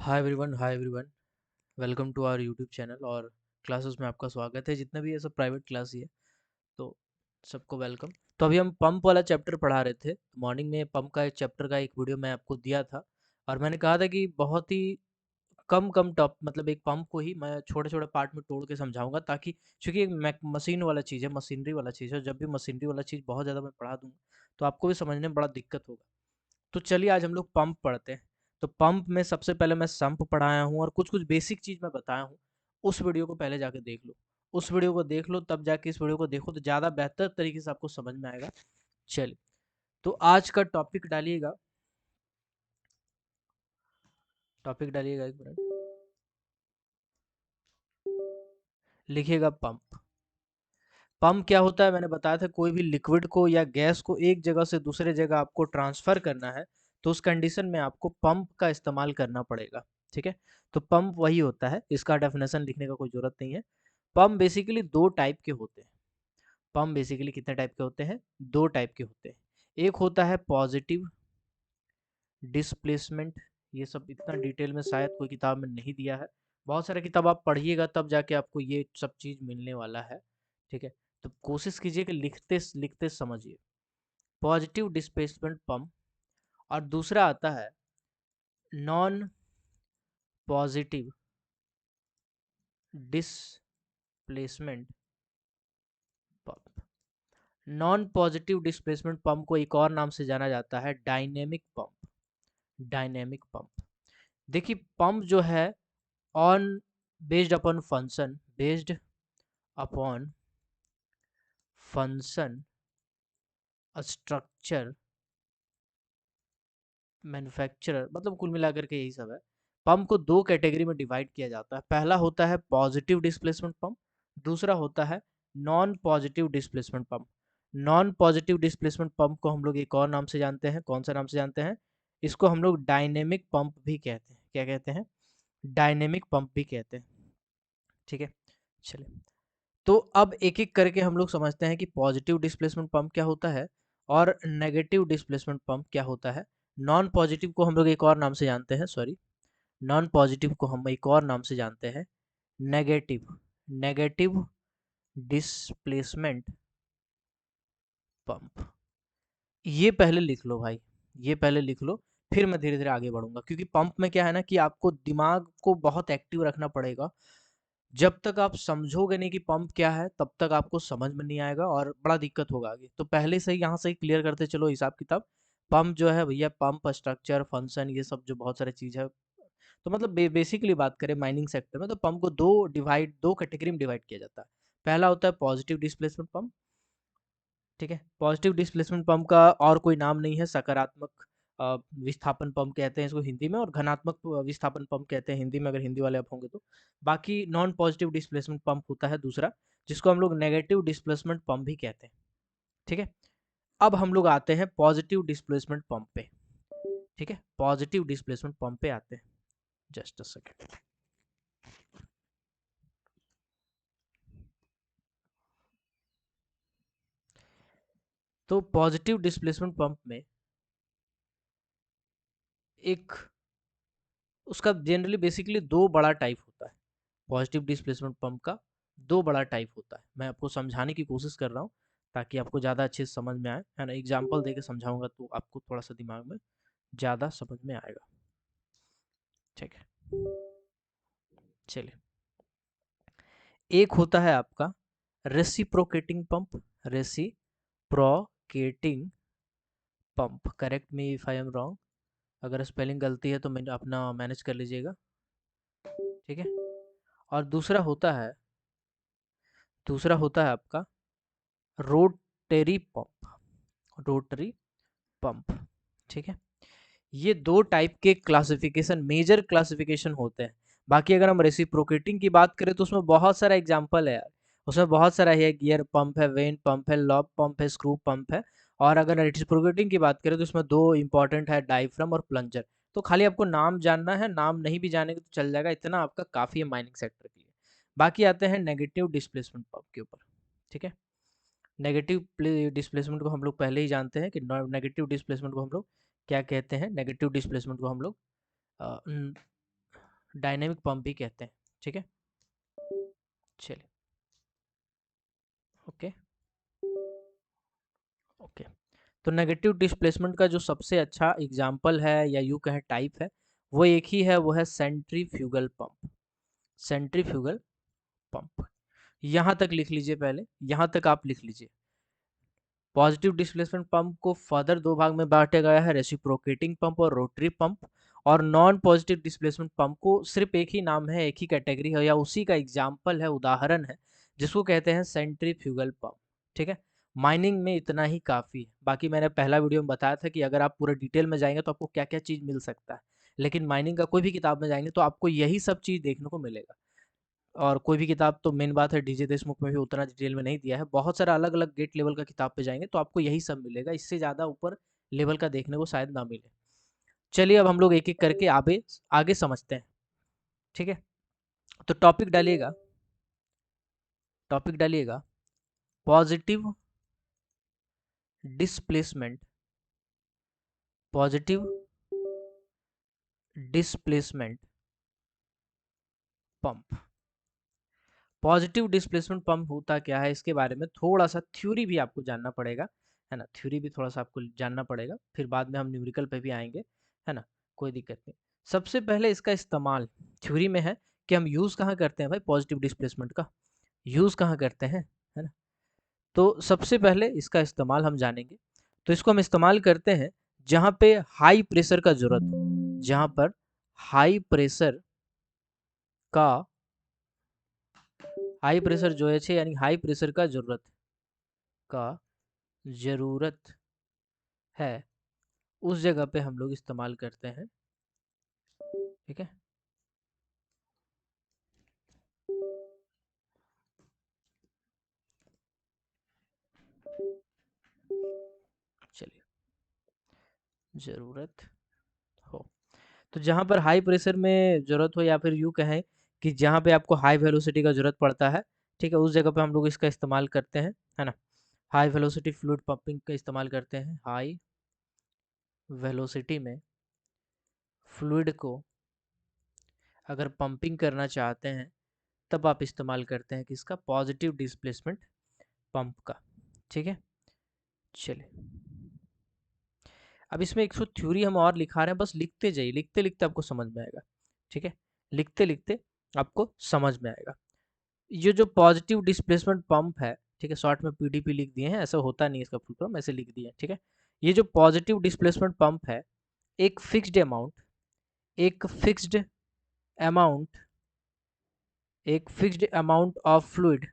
Hi everyone. Welcome to our YouTube channel और classes में आपका स्वागत है। जितना भी ये सब प्राइवेट क्लास ही है तो सबको वेलकम। तो अभी हम पंप वाला चैप्टर पढ़ा रहे थे। मॉर्निंग में पंप का एक चैप्टर का एक वीडियो मैं आपको दिया था और मैंने कहा था कि बहुत ही कम कम टॉप मतलब एक पंप को ही मैं छोटे छोटे पार्ट में तोड़ के समझाऊंगा, ताकि चूंकि एक मशीन वाला चीज़ है, मशीनरी वाला चीज़ है। जब भी मशीनरी वाला चीज़ बहुत ज़्यादा मैं पढ़ा दूंगा तो आपको भी समझने में बड़ा दिक्कत होगा। तो चलिए आज हम लोग पंप पढ़ते हैं। तो पंप में सबसे पहले मैं सम्प पढ़ाया हूँ और कुछ कुछ बेसिक चीज़ मैं बताया हूँ। उस वीडियो को पहले जाके देख लो, उस वीडियो को देख लो, तब जाके इस वीडियो को देखो तो ज़्यादा बेहतर तरीके से आपको समझ में आएगा। चलिए, तो आज का टॉपिक डालिएगा, टॉपिक डालिएगा, एक मिनट लिखिएगा पंप। पंप क्या होता है मैंने बताया था, कोई भी लिक्विड को या गैस को एक जगह से दूसरे जगह आपको ट्रांसफर करना है तो उस कंडीशन में आपको पंप का इस्तेमाल करना पड़ेगा। ठीक है, तो पंप वही होता है, इसका डेफिनेशन लिखने का कोई जरूरत नहीं है। पंप बेसिकली दो टाइप के होते हैं। पंप बेसिकली कितने टाइप के होते हैं? दो टाइप के होते हैं। एक होता है पॉजिटिव डिस्प्लेसमेंट। ये सब इतना डिटेल में शायद कोई किताब में नहीं दिया है। बहुत सारे किताब आप पढ़िएगा तब जाके आपको ये सब चीज़ मिलने वाला है। ठीक है, तो कोशिश कीजिए कि लिखते लिखते समझिए। पॉजिटिव डिस्प्लेसमेंट पंप, और दूसरा आता है non positive displacement pump. Non positive displacement pump को एक और नाम से जाना जाता है डायनेमिक पंप। डायनेमिक पंप, देखिए पंप जो है on based upon function, based upon function structure manufacturer, मतलब कुल मिलाकर के यही सब है। पंप को दो कैटेगरी में डिवाइड किया जाता है। पहला होता है पॉजिटिव डिस्प्लेसमेंट पंप, दूसरा होता है non positive displacement pump. Non positive displacement pump को हम लोग एक और नाम से जानते हैं। कौन सा नाम से जानते हैं? इसको हम लोग डायनेमिक पंप भी कहते हैं। क्या कहते हैं? डायनेमिक पंप भी कहते हैं। ठीक है, चलिए, तो अब एक एक करके हम लोग समझते हैं कि पॉजिटिव डिस्प्लेसमेंट पंप क्या होता है और नेगेटिव डिस्प्लेसमेंट पंप क्या होता है। नॉन पॉजिटिव को हम लोग एक और नाम से जानते हैं, सॉरी, नॉन पॉजिटिव को हम एक और नाम से जानते हैं नेगेटिव, नेगेटिव डिस्प्लेसमेंट पंप। ये पहले लिख लो भाई, ये पहले लिख लो, फिर मैं धीरे धीरे आगे बढ़ूंगा। क्योंकि पंप में क्या है ना कि आपको दिमाग को बहुत एक्टिव रखना पड़ेगा। जब तक आप समझोगे नहीं कि पंप क्या है तब तक आपको समझ में नहीं आएगा और बड़ा दिक्कत होगा आगे। तो पहले से ही यहाँ से ही क्लियर करते चलो हिसाब किताब। पंप जो है भैया, पंप स्ट्रक्चर फंक्शन ये सब जो बहुत सारी चीज़ है, तो मतलब बेसिकली बात करें माइनिंग सेक्टर में तो पंप को दो कैटेगरी में डिवाइड किया जाता है। पहला होता है पॉजिटिव डिस्प्लेसमेंट पंप। ठीक है, पॉजिटिव डिस्प्लेसमेंट पंप का और कोई नाम नहीं है, सकारात्मक विस्थापन पंप कहते हैं इसको हिंदी में, और धनात्मक विस्थापन पंप कहते हैं हिंदी में, अगर हिंदी वाले आप होंगे तो। बाकी नॉन पॉजिटिव डिस्प्लेसमेंट पंप होता है दूसरा, जिसको हम लोग नेगेटिव डिस्प्लेसमेंट पंप भी कहते हैं। ठीक है, अब हम लोग आते हैं पॉजिटिव डिस्प्लेसमेंट पंप पे। ठीक है, पॉजिटिव डिस्प्लेसमेंट पंप पे आते हैं। Just a second. तो पॉजिटिव डिस्प्लेसमेंट पंप में एक, उसका जनरली बेसिकली दो बड़ा टाइप होता है। पॉजिटिव डिस्प्लेसमेंट पंप का दो बड़ा टाइप होता है। मैं आपको समझाने की कोशिश कर रहा हूँ ताकि आपको ज़्यादा अच्छे से समझ में आए, है ना। एग्जाम्पल दे के समझाऊंगा तो आपको थोड़ा सा दिमाग में ज़्यादा समझ में आएगा। ठीक है, चलिए, एक होता है आपका reciprocating pump. Reciprocating pump, correct me if I am wrong, अगर स्पेलिंग गलती है तो मैं अपना मैनेज कर लीजिएगा। ठीक है, और दूसरा होता है आपका रोटरी पंप। रोटरी पंप, ठीक है। ये दो टाइप के क्लासिफिकेशन, मेजर क्लासिफिकेशन होते हैं। बाकी अगर हम रेसिप्रोकेटिंग की बात करें तो उसमें बहुत सारा एग्जांपल है यार। उसमें बहुत सारा है, गियर पंप है, वेन पंप है, लॉब पंप है, स्क्रू पंप है। और अगर रेसिप्रोकेटिंग की बात करें तो इसमें दो इंपॉर्टेंट है, डायफ्राम और प्लंजर। तो खाली आपको नाम जानना है, नाम नहीं भी जानेंगे तो चल जाएगा, इतना आपका काफ़ी है माइनिंग सेक्टर के लिए। बाकी आते हैं नेगेटिव डिस्प्लेसमेंट पंप के ऊपर। ठीक है, नेगेटिव डिस्प्लेसमेंट को हम लोग पहले ही जानते हैं कि नेगेटिव डिस्प्लेसमेंट को हम लोग क्या कहते हैं। नेगेटिव डिस्प्लेसमेंट को हम लोग डायनेमिक पंप भी कहते हैं। ठीक है, चलिए, ओके ओके। तो नेगेटिव डिस्प्लेसमेंट का जो सबसे अच्छा एग्जाम्पल है या यूँ कहें टाइप है, वो एक ही है, वो है सेंट्रीफ्यूगल पंप। सेंट्रीफ्यूगल पंप, यहाँ तक लिख लीजिए, पहले यहाँ तक आप लिख लीजिए। पॉजिटिव डिस्प्लेसमेंट पंप को फर्दर दो भाग में बांटा गया है, रेसिप्रोकेटिंग पंप और रोटरी पंप। और नॉन पॉजिटिव डिस्प्लेसमेंट पंप को सिर्फ एक ही नाम है, एक ही कैटेगरी है, या उसी का एग्जाम्पल है, उदाहरण है, जिसको कहते हैं सेंट्रीफ्यूगल पंप। ठीक है, माइनिंग में इतना ही काफ़ी है। बाकी मैंने पहला वीडियो में बताया था कि अगर आप पूरे डिटेल में जाएंगे तो आपको क्या क्या चीज़ मिल सकता है, लेकिन माइनिंग का कोई भी किताब में जाएंगे तो आपको यही सब चीज़ देखने को मिलेगा। और कोई भी किताब, तो मेन बात है डीजे देशमुख में भी उतना डिटेल में नहीं दिया है, बहुत सारा अलग अलग गेट लेवल का किताब पे जाएंगे तो आपको यही सब मिलेगा, इससे ज़्यादा ऊपर लेवल का देखने को शायद ना मिले। चलिए अब हम लोग एक एक करके आगे आगे समझते हैं। ठीक है, तो टॉपिक डालिएगा, positive displacement, positive displacement pump. Positive displacement pump होता क्या है, इसके बारे में थोड़ा सा थ्योरी भी आपको जानना पड़ेगा, है ना, थ्योरी भी थोड़ा सा आपको जानना पड़ेगा, फिर बाद में हम न्यूमेरिकल पे भी आएंगे, है ना, कोई दिक्कत नहीं। सबसे पहले इसका इस्तेमाल थ्योरी में है कि हम यूज़ कहाँ करते हैं भाई, पॉजिटिव डिस्प्लेसमेंट का यूज़ कहाँ करते हैं, है ना। तो सबसे पहले इसका इस्तेमाल हम जानेंगे। तो इसको हम इस्तेमाल करते हैं जहाँ पे हाई प्रेशर का ज़रूरत हो, जहाँ पर हाई प्रेशर का, हाई प्रेशर जो है यानी हाई प्रेशर का ज़रूरत है, उस जगह पे हम लोग इस्तेमाल करते हैं। ठीक है, चलिए, ज़रूरत हो, तो जहाँ पर हाई प्रेशर में ज़रूरत हो, या फिर यूँ कहें कि जहाँ पे आपको हाई वेलोसिटी का ज़रूरत पड़ता है, ठीक है, उस जगह पे हम लोग इसका इस्तेमाल करते हैं, है ना। हाई वेलोसिटी फ्लूइड पंपिंग का इस्तेमाल करते हैं। हाई वेलोसिटी में फ्लूइड को अगर पंपिंग करना चाहते हैं, तब आप इस्तेमाल करते हैं किसका, पॉजिटिव डिस्प्लेसमेंट पंप का। ठीक है, चलिए, अब इसमें एक सौ थ्योरी हम और लिखा रहे हैं, बस लिखते जाइए, लिखते लिखते आपको समझ में आएगा। ठीक है, लिखते लिखते आपको समझ में आएगा। ये जो पॉजिटिव डिस्प्लेसमेंट पंप है, ठीक है, शॉर्ट में पीडीपी लिख दिए हैं, ऐसा होता नहीं इसका फुल फॉर्म, ऐसे लिख दिए हैं। ठीक है, ये जो पॉजिटिव डिस्प्लेसमेंट पंप है, एक फिक्स्ड अमाउंट, एक फिक्स्ड अमाउंट एक fixed amount of fluid,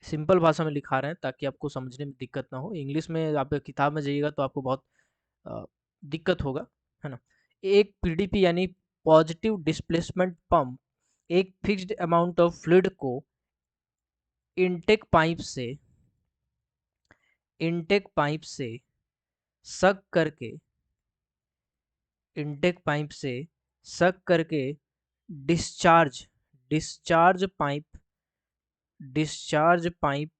simple भाषा में लिखा रहे हैं ताकि आपको समझने में दिक्कत ना हो। इंग्लिश में आप किताब में जाइएगा तो आपको बहुत अ, दिक्कत होगा, है ना। एक पीडीपी यानी पॉजिटिव डिस्प्लेसमेंट पंप एक फिक्स्ड अमाउंट ऑफ फ्लूइड को इनटेक पाइप से सक करके इनटेक पाइप से सक करके discharge discharge pipe discharge pipe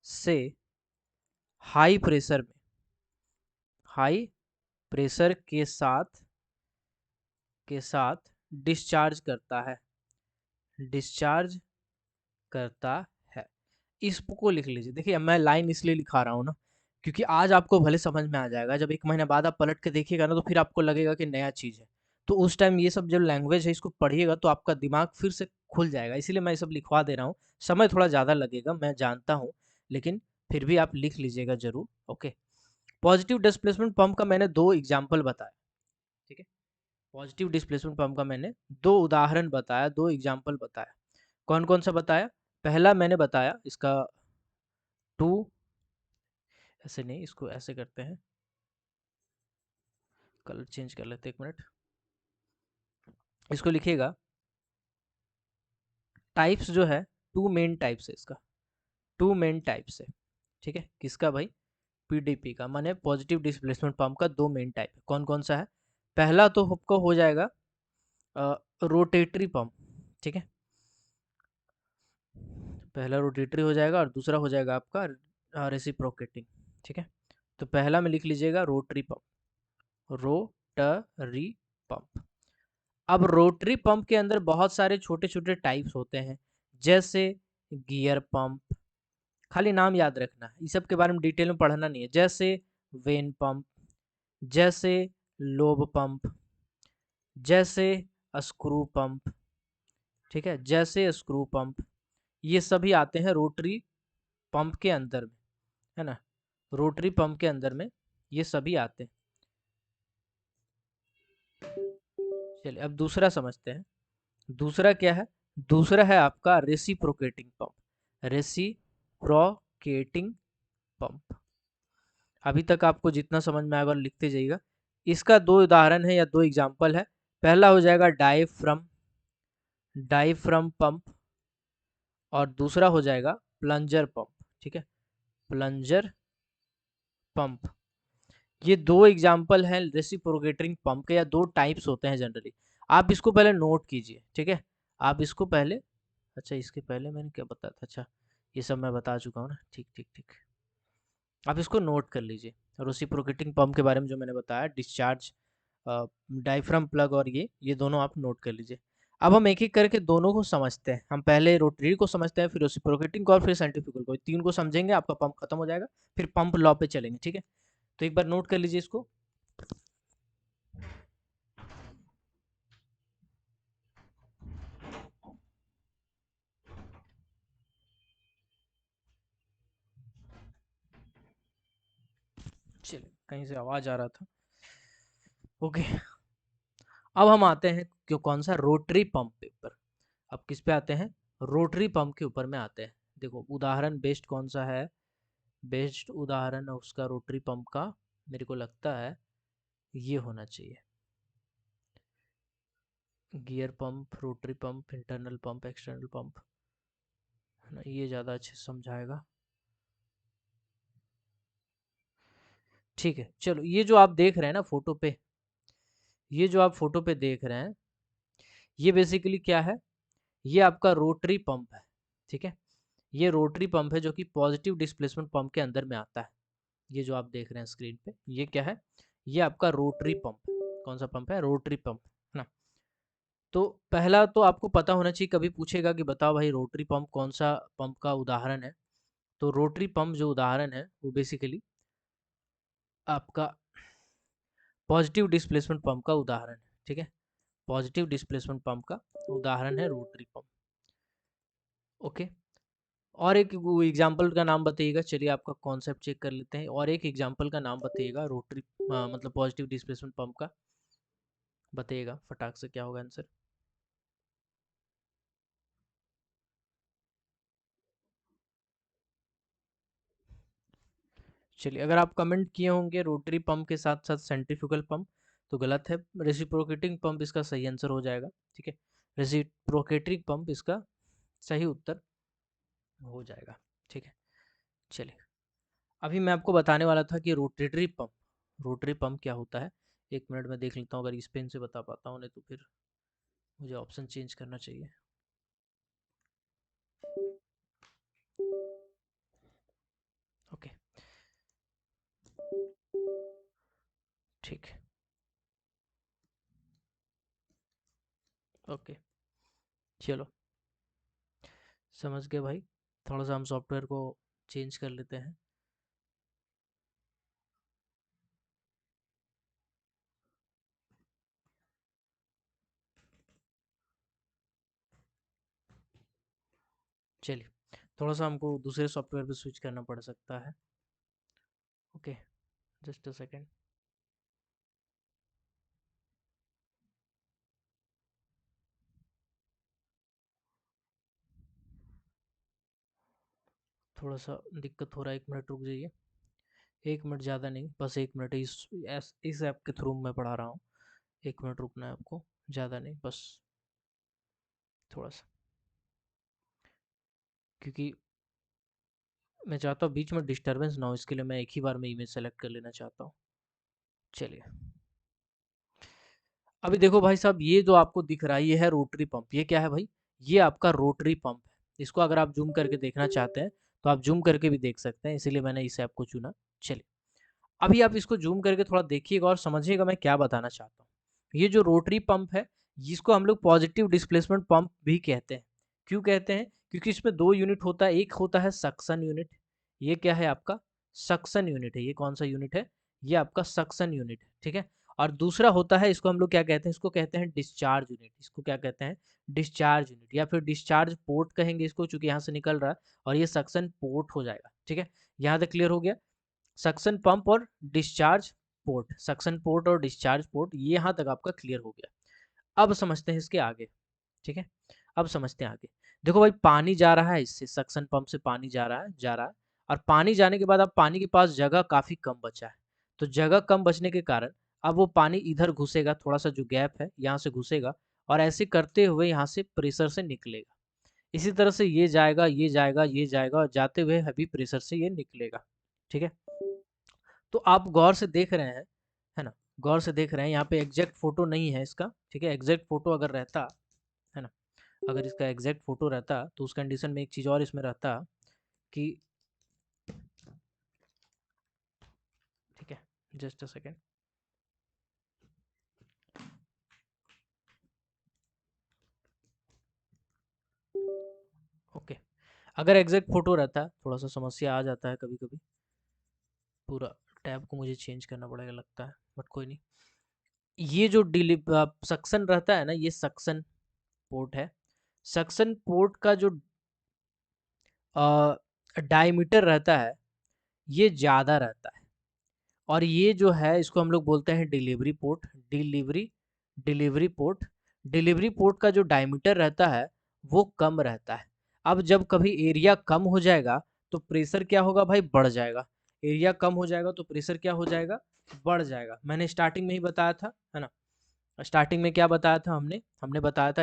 से हाई प्रेशर में, हाई प्रेशर के साथ डिस्चार्ज करता है, डिस्चार्ज करता है। इसको लिख लीजिए। देखिए मैं लाइन इसलिए लिखा रहा हूँ ना, क्योंकि आज आपको भले समझ में आ जाएगा, जब एक महीने बाद आप पलट के देखिएगा ना तो फिर आपको लगेगा कि नया चीज़ है। तो उस टाइम ये सब जो लैंग्वेज है इसको पढ़िएगा तो आपका दिमाग फिर से खुल जाएगा, इसीलिए मैं ये सब लिखवा दे रहा हूँ। समय थोड़ा ज़्यादा लगेगा मैं जानता हूँ, लेकिन फिर भी आप लिख लीजिएगा ज़रूर। ओके, पॉजिटिव डिस्प्लेसमेंट पंप का मैंने दो एग्जाम्पल बताया। ठीक है, पॉजिटिव डिस्प्लेसमेंट पंप का मैंने दो उदाहरण बताया, दो एग्जाम्पल बताया। कौन कौन सा बताया, पहला मैंने बताया इसका टू, ऐसे नहीं, इसको ऐसे करते हैं, कलर चेंज कर लेते हैं, एक मिनट, इसको लिखिएगा। टाइप्स जो है, टू मेन टाइप्स है इसका, टू मेन टाइप्स है। ठीक है, किसका भाई, पीडीपी का, माने पॉजिटिव डिस्प्लेसमेंट पंप का दो मेन टाइप है। कौन कौन सा है, पहला तो आपको हो जाएगा रोटेटरी पंप। ठीक है, पहला रोटेटरी हो जाएगा और दूसरा हो जाएगा आपका रेसिप्रोकेटिंग। ठीक है, तो पहला में लिख लीजिएगा रोटरी पंप, रोटरी पंप। अब रोटरी पंप के अंदर बहुत सारे छोटे छोटे टाइप्स होते हैं, जैसे गियर पंप, खाली नाम याद रखना है, इस सब के बारे में डिटेल में पढ़ना नहीं है। जैसे वेन पंप, जैसे लोब पंप, जैसे स्क्रू पंप, ठीक है, जैसे स्क्रू पंप, ये सभी आते हैं रोटरी पंप के अंदर में, है ना, रोटरी पंप के अंदर में ये सभी आते हैं। चलिए अब दूसरा समझते हैं। दूसरा क्या है? दूसरा है आपका रेसिप्रोकेटिंग पंप। रेसिप्रोकेटिंग पंप, अभी तक आपको जितना समझ में आएगा लिखते जाइएगा। इसका दो उदाहरण है या दो एग्जाम्पल है। पहला हो जाएगा डायफ्रम, डायफ्रम पंप, और दूसरा हो जाएगा प्लंजर पंप, ठीक है, प्लंजर पंप। ये दो एग्जाम्पल हैं रेसिप्रोकेटिंग पंप के, या दो टाइप्स होते हैं जनरली। आप इसको पहले नोट कीजिए, ठीक है, आप इसको पहले, अच्छा इसके पहले मैंने क्या बताया था, अच्छा ये सब मैं बता चुका हूँ ना, ठीक ठीक ठीक, आप इसको नोट कर लीजिए। रेसिप्रोकेटिंग पंप के बारे में जो मैंने बताया, डिस्चार्ज, डायफ्राम प्लग, और ये दोनों आप नोट कर लीजिए। अब हम एक एक करके दोनों को समझते हैं। हम पहले रोटरी को समझते हैं, फिर रेसिप्रोकेटिंग को, और फिर सेंट्रीफ्यूगल को। तीन को समझेंगे, आपका पंप खत्म हो जाएगा, फिर पंप लॉ पे चलेंगे, ठीक है। तो एक बार नोट कर लीजिए इसको। चलिए, कहीं से आवाज आ रहा था, ओके। अब हम आते हैं क्यों, कौन सा, रोटरी पंप के ऊपर। अब किस पे आते हैं? रोटरी पंप के ऊपर में आते हैं। देखो उदाहरण बेस्ट कौन सा है, बेस्ट उदाहरण उसका रोटरी पंप का मेरे को लगता है ये होना चाहिए, gear pump, rotary pump, internal pump, external pump, है ना, ये ज़्यादा अच्छे से समझाएगा। ठीक है, चलो ये जो आप देख रहे हैं ना फोटो पे, ये जो आप फोटो पे देख रहे हैं, ये बेसिकली क्या है, ये आपका रोटरी पंप है, ठीक है। ये रोटरी पंप है जो कि पॉजिटिव डिस्प्लेसमेंट पंप के अंदर में आता है। ये जो आप देख रहे हैं स्क्रीन पे, ये क्या है, ये आपका रोटरी पंप, कौन सा पंप है, रोटरी पंप, है ना। तो पहला तो आपको पता होना चाहिए, कभी पूछेगा कि बताओ भाई रोटरी पंप कौन सा पंप का उदाहरण है, तो रोटरी पंप जो उदाहरण है वो बेसिकली आपका पॉजिटिव डिस्प्लेसमेंट पंप का उदाहरण है, ठीक है, पॉजिटिव डिस्प्लेसमेंट पंप का उदाहरण है रोटरी पंप, ओके। और एक एग्जाम्पल का नाम बताइएगा, चलिए आपका कॉन्सेप्ट चेक कर लेते हैं, और एक एग्जाम्पल का नाम बताइएगा रोटरी, मतलब पॉजिटिव डिस्प्लेसमेंट पंप का, बताइएगा फटाक से क्या होगा आंसर। चलिए, अगर आप कमेंट किए होंगे रोटरी पंप के साथ साथ सेंट्रीफ्यूगल पंप, तो गलत है, रेसिप्रोकेटिंग पंप इसका सही आंसर हो जाएगा, ठीक है, रेसिप्रोकेटिंग पंप इसका सही उत्तर हो जाएगा, ठीक है। चलिए, अभी मैं आपको बताने वाला था कि रोटरी पंप, रोटरी पंप क्या होता है। एक मिनट में देख लेता हूँ, अगर इस पेन से बता पाता हूँ, नहीं तो फिर मुझे ऑप्शन चेंज करना चाहिए। ओके, ठीक है, ओके, चलो समझ गए भाई। थोड़ा सा हम सॉफ्टवेयर को चेंज कर लेते हैं। चलिए, थोड़ा सा हमको दूसरे सॉफ्टवेयर पे स्विच करना पड़ सकता है, ओके, जस्ट अ सेकेंड। थोड़ा सा दिक्कत हो रहा है, एक मिनट रुक जाइए, एक मिनट ज़्यादा नहीं, बस एक मिनट, इस ऐप के थ्रू मैं पढ़ा रहा हूँ, एक मिनट रुकना है आपको, ज़्यादा नहीं, बस थोड़ा सा, क्योंकि मैं चाहता हूँ बीच में डिस्टरबेंस ना हो, इसके लिए मैं एक ही बार में इमेज सेलेक्ट कर लेना चाहता हूँ। चलिए, अभी देखो भाई साहब, ये जो आपको दिख रहा है ये है रोटरी पंप। ये क्या है भाई, ये आपका रोटरी पंप है। इसको अगर आप जूम करके देखना चाहते हैं तो आप जूम करके भी देख सकते हैं, इसीलिए मैंने इस ऐप को चुना। चलिए, अभी आप इसको जूम करके थोड़ा देखिएगा और समझिएगा मैं क्या बताना चाहता हूँ। ये जो रोटरी पंप है, जिसको हम लोग पॉजिटिव डिस्प्लेसमेंट पंप भी कहते हैं। क्यों कहते हैं? क्योंकि इसमें 2 यूनिट होता है, एक होता है सक्शन यूनिट, ये क्या है आपका सक्शन यूनिट है। ये कौन सा यूनिट है? ये आपका सक्शन यूनिट है, ठीक है। और दूसरा होता है, इसको हम लोग क्या कहते हैं? इसको कहते हैं डिस्चार्ज यूनिट। इसको क्या कहते हैं? डिस्चार्ज यूनिट, या फिर डिस्चार्ज पोर्ट कहेंगे इसको, चूंकि यहाँ से निकल रहा है और ये सक्शन पोर्ट हो जाएगा, ठीक है। यहाँ तक क्लियर हो गया? सक्शन पंप और डिस्चार्ज पोर्ट, सक्शन पोर्ट और डिस्चार्ज पोर्ट, ये यहाँ तक आपका क्लियर हो गया। अब समझते हैं इसके आगे, ठीक है। अब समझते हैं आगे। देखो भाई, पानी जा रहा है इससे, सक्शन पंप से पानी जा रहा है और पानी जाने के बाद अब पानी के पास जगह काफी कम बचा है। तो जगह कम बचने के कारण अब वो पानी इधर घुसेगा, थोड़ा सा जो गैप है यहाँ से घुसेगा और ऐसे करते हुए यहाँ से प्रेशर से निकलेगा। इसी तरह से ये जाएगा, ये जाएगा, ये जाएगा और जाते हुए हैवी प्रेशर से ये निकलेगा, ठीक है। तो आप गौर से देख रहे हैं, है ना, गौर से देख रहे हैं, यहाँ पे एग्जैक्ट फोटो नहीं है इसका, ठीक है। एग्जैक्ट फोटो अगर रहता, है ना, अगर इसका एग्जैक्ट फोटो रहता तो उस कंडीशन में एक चीज़ और इसमें रहता कि, ठीक है, जस्ट अ सेकेंड। ओके, अगर एग्जैक्ट फोटो रहता, थोड़ा सा समस्या आ जाता है कभी कभी, पूरा टैब को मुझे चेंज करना पड़ेगा लगता है, बट कोई नहीं। ये जो सक्शन रहता है ना, ये सक्शन पोर्ट है। सक्शन पोर्ट का जो डायमीटर रहता है, ये ज़्यादा रहता है। और ये जो है, इसको हम लोग बोलते हैं delivery port. Delivery port, delivery port का जो डायमीटर रहता है वो कम रहता है। अब जब कभी एरिया कम हो जाएगा तो प्रेशर क्या होगा भाई? बढ़ जाएगा। एरिया कम हो जाएगा तो प्रेशर क्या हो जाएगा? बढ़ जाएगा। मैंने स्टार्टिंग में ही बताया था, है ना। स्टार्टिंग में क्या बताया था हमने? हमने बताया था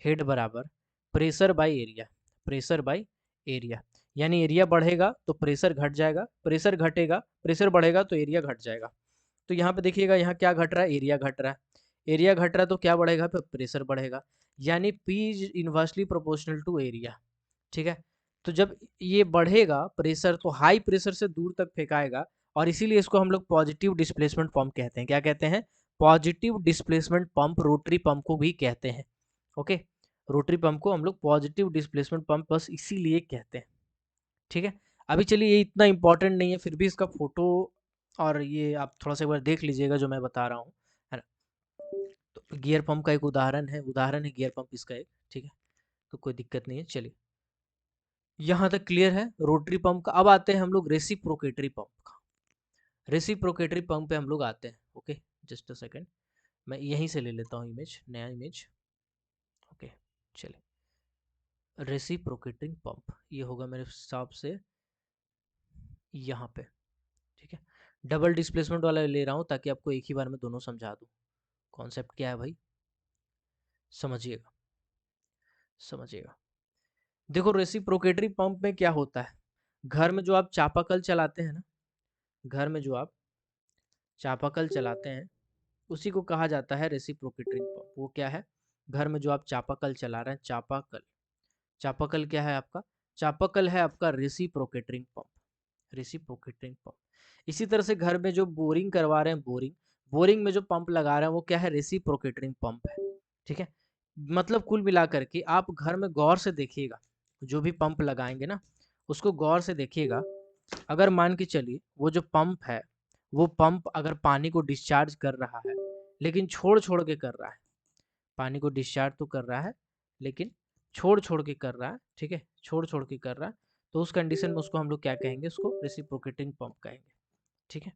हेड बराबर pressure by area, pressure by area. यानी एरिया बढ़ेगा तो प्रेशर घट जाएगा, प्रेशर घटेगा, प्रेशर बढ़ेगा तो एरिया घट जाएगा। तो यहाँ पे देखिएगा, यहाँ क्या घट रहा है? एरिया घट रहा है। एरिया घट रहा है तो क्या बढ़ेगा? फिर प्रेशर बढ़ेगा। यानी P is inversely proportional to area, ठीक है। तो जब ये बढ़ेगा प्रेशर तो हाई प्रेशर से दूर तक फेंकाएगा, और इसीलिए इसको हम लोग पॉजिटिव डिस्प्लेसमेंट पंप कहते हैं। क्या कहते हैं? Positive displacement pump, rotary pump को भी कहते हैं। ओके, रोटरी पंप को हम लोग पॉजिटिव डिस्प्लेसमेंट पंप बस इसीलिए कहते हैं, ठीक है। अभी चलिए, ये इतना इंपॉर्टेंट नहीं है, फिर भी इसका फोटो और ये आप थोड़ा सा एक बार देख लीजिएगा जो मैं बता रहा हूँ, है ना। तो गियर पंप का एक उदाहरण है गियर पंप इसका एक, ठीक है। तो कोई दिक्कत नहीं है, चलिए यहाँ तक क्लियर है रोटरी पंप का। अब आते हैं हम लोग रेसिप्रोकेटरी पंप का। रेसिप्रोकेटरी पंप पे हम लोग आते हैं। ओके, जस्ट अ सेकेंड, मैं यहीं से ले लेता हूँ इमेज, नया इमेज। ओके, चलिए, रेसिप्रोकेटिंग पंप ये होगा मेरे हिसाब से यहाँ पे, ठीक है। डबल डिस्प्लेसमेंट वाला ले रहा हूँ ताकि आपको एक ही बार में दोनों समझा दूँ। कॉन्सेप्ट क्या है भाई, समझिएगा, समझिएगा। देखो, रेसिप्रोकेटरी पंप में क्या होता है? घर में जो आप चापाकल चलाते हैं ना, घर में जो आप चापाकल चलाते हैं उसी को कहा जाता है रेसिप्रोकेटिंग पंप। वो क्या है? घर में जो आप चापाकल चला रहे हैं, चापाकल, चापाकल क्या है आपका? चापाकल है आपका रेसिप्रोकेटिंग पंप, रेसिप्रोकेटिंग पंप। इसी तरह से घर में जो बोरिंग करवा रहे हैं, बोरिंग में जो पंप लगा रहे हैं वो क्या है? रेसिप्रोकेटिंग पंप है, ठीक है। मतलब कुल मिलाकर के आप घर में गौर से देखिएगा, जो भी पंप लगाएंगे ना उसको गौर से देखिएगा। अगर मान के चलिए वो जो पंप है, वो पंप अगर पानी को डिस्चार्ज कर रहा है लेकिन छोड़ छोड़ के कर रहा है, पानी को डिस्चार्ज तो कर रहा है लेकिन छोड़ छोड़ के कर रहा है, ठीक है, छोड़ छोड़ के कर रहा है, तो उस कंडीशन में उसको हम लोग क्या कहेंगे? उसको रेसिप्रोकेटिंग पंप कहेंगे, ठीक है।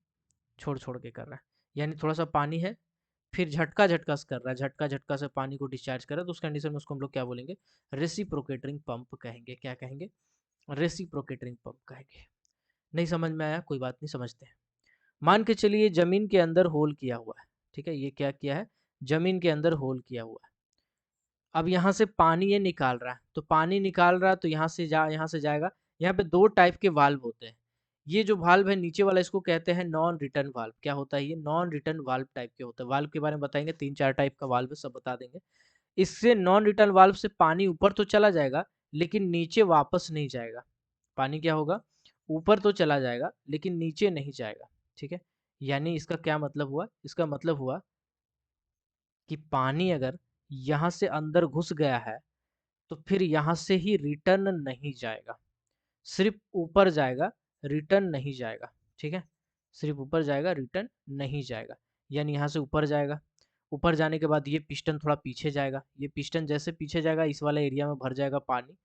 छोड़ छोड़ के कर रहा है, यानी थोड़ा सा पानी है फिर झटका झटका से कर रहा है, झटका झटका से पानी को डिस्चार्ज कर रहा है, तो उस कंडीशन में उसको हम लोग क्या बोलेंगे? रेसिप्रोकेटिंग पंप कहेंगे। क्या कहेंगे? रेसिप्रोकेटिंग पंप कहेंगे। नहीं समझ में आया? कोई बात नहीं, समझते हैं। मान के चलिए जमीन के अंदर होल किया हुआ है, ठीक है। ये क्या किया है? जमीन के अंदर होल किया हुआ है। अब यहाँ से पानी ये निकाल रहा है, तो पानी निकाल रहा है तो यहाँ से जाएगा। यहाँ पे दो टाइप के वाल्व होते हैं। ये जो वाल्व है नीचे वाला, इसको कहते हैं नॉन रिटर्न वाल्व। क्या होता है ये? नॉन रिटर्न वाल्व टाइप के होते हैं। वाल्व के बारे में बताएंगे, 3-4 टाइप का वाल्व है, सब बता देंगे। इससे नॉन रिटर्न वाल्व से पानी ऊपर तो चला जाएगा लेकिन नीचे वापस नहीं जाएगा। पानी क्या होगा? ऊपर तो चला जाएगा लेकिन नीचे नहीं जाएगा, ठीक है। यानी इसका क्या मतलब हुआ? इसका मतलब हुआ कि पानी अगर यहाँ से अंदर घुस गया है तो फिर यहाँ से ही रिटर्न नहीं जाएगा, सिर्फ ऊपर जाएगा, रिटर्न नहीं जाएगा। ठीक है, सिर्फ ऊपर जाएगा, रिटर्न नहीं जाएगा। यानी यहाँ से ऊपर जाएगा, ऊपर जाने के बाद ये पिस्टन थोड़ा पीछे जाएगा, ये पिस्टन जैसे पीछे जाएगा इस वाले एरिया में भर जाएगा पानी,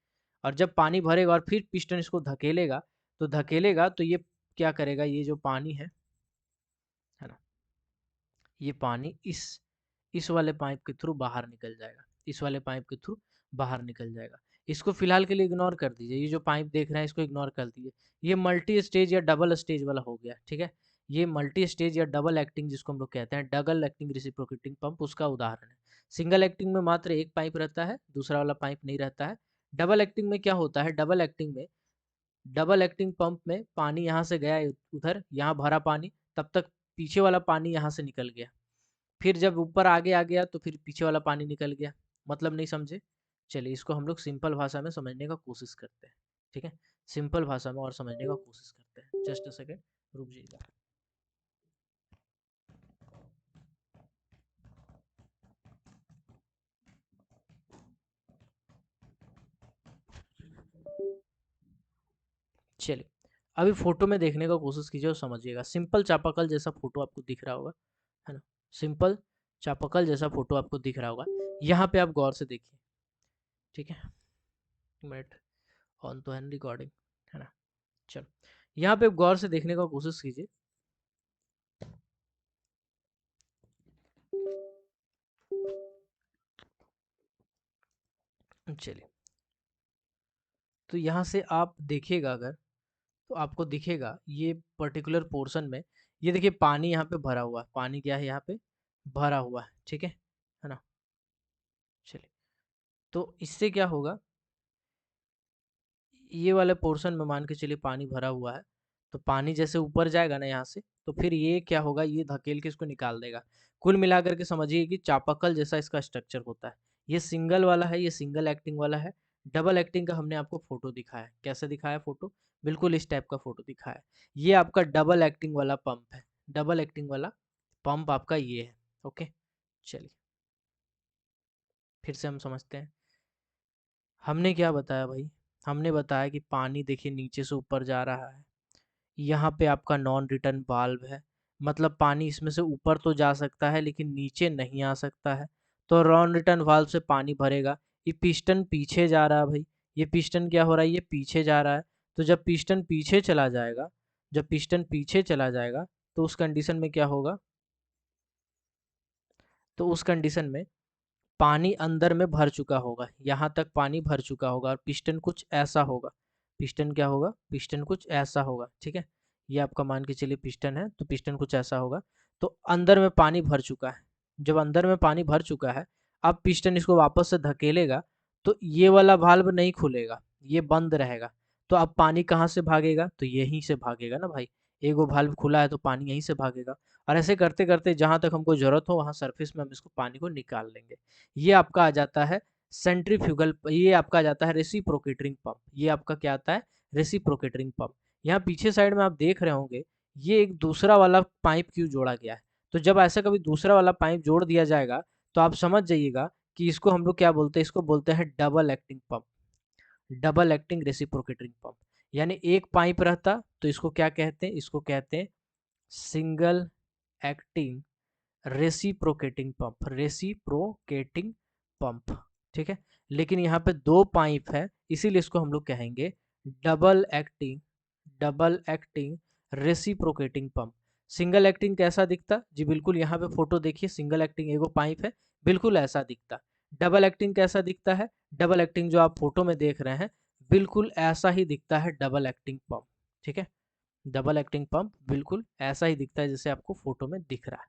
और जब पानी भरेगा और फिर पिस्टन इसको धकेलेगा, तो धकेलेगा तो ये क्या करेगा, ये जो पानी है ना, ये पानी इस वाले पाइप के थ्रू बाहर निकल जाएगा, इस वाले पाइप के थ्रू बाहर निकल जाएगा। इसको फिलहाल के लिए इग्नोर कर दीजिए, ये जो पाइप देख रहे हैं इसको इग्नोर कर दीजिए। ये मल्टी स्टेज या डबल स्टेज वाला हो गया। ठीक है, ये मल्टी स्टेज या डबल एक्टिंग जिसको हम लोग कहते हैं, डबल एक्टिंग रेसिप्रोकेटिंग पंप, उसका उदाहरण है। सिंगल एक्टिंग में मात्र एक पाइप रहता है, दूसरा वाला पाइप नहीं रहता है। डबल एक्टिंग में क्या होता है, डबल एक्टिंग पंप में पानी यहाँ से गया उधर, यहाँ भरा पानी, तब तक पीछे वाला पानी यहाँ से निकल गया, फिर जब ऊपर आगे आ गया तो फिर पीछे वाला पानी निकल गया। मतलब नहीं समझे? चलिए इसको हम लोग सिंपल भाषा में समझने का कोशिश करते हैं। ठीक है, सिंपल भाषा में और समझने का कोशिश करते हैं। जस्ट अ सेकेंड, रुक जाइएगा। चलिए अभी फोटो में देखने का कोशिश कीजिए और समझिएगा। सिंपल चापाकल जैसा फोटो आपको दिख रहा होगा, है ना? सिंपल चापाकल जैसा फोटो आपको दिख रहा होगा। यहाँ पे आप गौर से देखिए। ठीक है, मिनट, ऑन तो है रिकॉर्डिंग, है ना? चलो यहाँ पे गौर से देखने का कोशिश कीजिए। चलिए, तो यहाँ से आप देखिएगा अगर, तो आपको दिखेगा ये पर्टिकुलर पोर्शन में, ये देखिए पानी यहाँ पे भरा हुआ है, पानी क्या है यहाँ पे भरा हुआ है। ठीक है ना? चलिए, तो इससे क्या होगा, ये वाले पोर्शन में मान के चलिए पानी भरा हुआ है, तो पानी जैसे ऊपर जाएगा ना यहाँ से, तो फिर ये क्या होगा, ये धकेल के इसको निकाल देगा। कुल मिलाकर के समझिए कि चापाकल जैसा इसका स्ट्रक्चर होता है। ये सिंगल वाला है, ये सिंगल एक्टिंग वाला है। डबल एक्टिंग का हमने आपको फोटो दिखाया है। कैसे दिखाया फोटो? बिल्कुल इस टाइप का फोटो दिखाया है। ये आपका डबल एक्टिंग वाला पंप है, डबल एक्टिंग वाला पंप आपका ये है। ओके, चलिए फिर से हम समझते हैं। हमने क्या बताया भाई? हमने बताया कि पानी देखिए नीचे से ऊपर जा रहा है, यहाँ पे आपका नॉन रिटर्न वाल्व है, मतलब पानी इसमें से ऊपर तो जा सकता है लेकिन नीचे नहीं आ सकता है। तो नॉन रिटर्न वाल्व से पानी भरेगा। ये पिस्टन पीछे जा रहा है भाई, ये पिस्टन क्या हो रहा है, ये पीछे जा रहा है। तो जब पिस्टन पीछे चला जाएगा, जब पिस्टन पीछे चला जाएगा तो उस कंडीशन में क्या होगा, तो उस कंडीशन में पानी अंदर में भर चुका होगा, यहाँ तक पानी भर चुका होगा और पिस्टन कुछ ऐसा होगा। पिस्टन क्या होगा, पिस्टन कुछ ऐसा होगा। ठीक है, ये आपका मान के चलिए पिस्टन है, तो पिस्टन कुछ ऐसा होगा। तो अंदर में पानी भर चुका है, जब अंदर में पानी भर चुका है, अब पिस्टन इसको वापस से धकेलेगा, तो ये वाला वाल्व नहीं खुलेगा, ये बंद रहेगा। तो अब पानी कहाँ से भागेगा, तो यहीं से भागेगा ना भाई। एक वो वाल्व खुला है तो पानी यहीं से भागेगा, और ऐसे करते करते जहां तक हमको जरूरत हो वहां सरफेस में हम इसको पानी को निकाल लेंगे। ये आपका आ जाता है सेंट्रीफ्यूगल, ये आपका आ जाता है रेसिप्रोकेटिंग पंप। ये आपका क्या आता है, रेसिप्रोकेटिंग पंप। यहाँ पीछे साइड में आप देख रहे होंगे, ये एक दूसरा वाला पाइप क्यों जोड़ा गया है। तो जब ऐसा कभी दूसरा वाला पाइप जोड़ दिया जाएगा, तो आप समझ जाइएगा कि इसको हम लोग क्या बोलते हैं, इसको बोलते हैं double acting pump, double acting reciprocating pump. यानी एक पाइप रहता तो इसको क्या कहते हैं, इसको कहते हैं single acting reciprocating pump, reciprocating pump. ठीक है, लेकिन यहाँ पे दो पाइप है, इसीलिए इसको हम लोग कहेंगे double acting, double acting reciprocating pump. Single acting कैसा दिखता जी, बिल्कुल यहाँ पे फोटो देखिए, सिंगल एक्टिंग एगो पाइप है, बिल्कुल ऐसा दिखता। डबल एक्टिंग कैसा दिखता है, डबल एक्टिंग जो आप फोटो में देख रहे हैं बिल्कुल ऐसा ही दिखता है डबल एक्टिंग पंप। ठीक है, डबल एक्टिंग पंप बिल्कुल ऐसा ही दिखता है जैसे आपको फोटो में दिख रहा है।